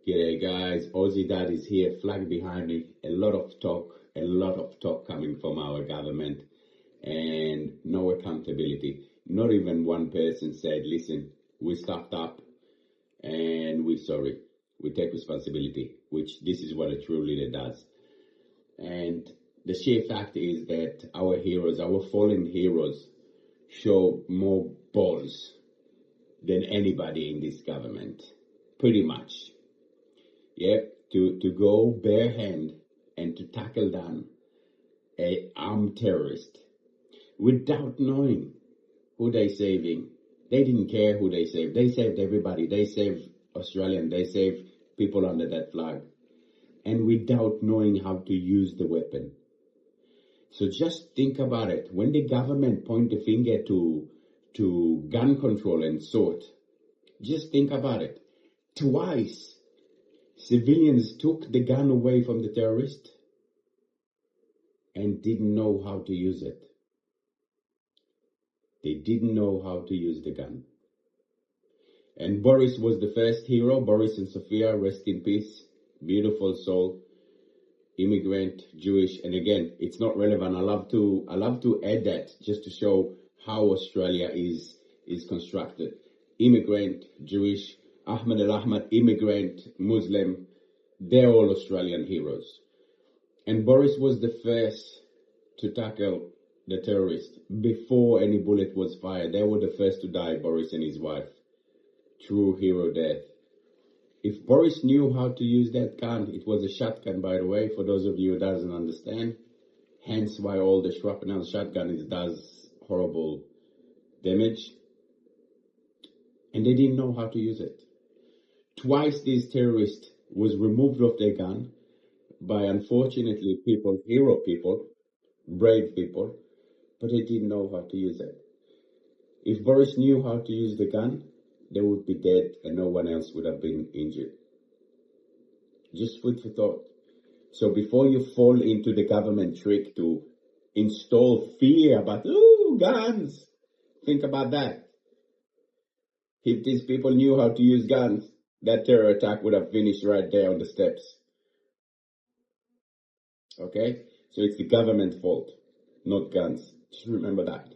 G'day guys, Aussie Dad is here, flag behind me. A lot of talk coming from our government and no accountability. Not even one person said, listen, we stuffed up and we're sorry. We take responsibility, which this is what a true leader does. And the sheer fact is that our heroes, our fallen heroes, show more balls than anybody in this government, pretty much. Yeah, to go bare hand and to tackle down a armed terrorist without knowing who they saving. They didn't care who they saved. They saved everybody. They saved Australian. They saved people under that flag. And without knowing how to use the weapon. So just think about it. When the government point the finger to gun control and sort, just think about it. Twice, civilians took the gun away from the terrorist and didn't know how to use it. They didn't know how to use the gun. And Boris was the first hero. Boris and Sophia, rest in peace. Beautiful soul. Immigrant, Jewish. And again, it's not relevant. I love to add that just to show how Australia is constructed. Immigrant, Jewish. Ahmed al-Ahmad, immigrant, Muslim. They're all Australian heroes. And Boris was the first to tackle the terrorist before any bullet was fired. They were the first to die, Boris and his wife. True hero death. If Boris knew how to use that gun, it was a shotgun, by the way, for those of you who doesn't understand. Hence why all the shrapnel shotgun does horrible damage. And they didn't know how to use it. Twice these terrorists was removed off their gun by, unfortunately, hero people, brave people, but they didn't know how to use it. If Boris knew how to use the gun, they would be dead and no one else would have been injured. Just food for thought. So before you fall into the government trick to install fear about, guns, think about that. If these people knew how to use guns, that terror attack would have finished right there on the steps. Okay? So it's the government's fault, not guns. Just remember that.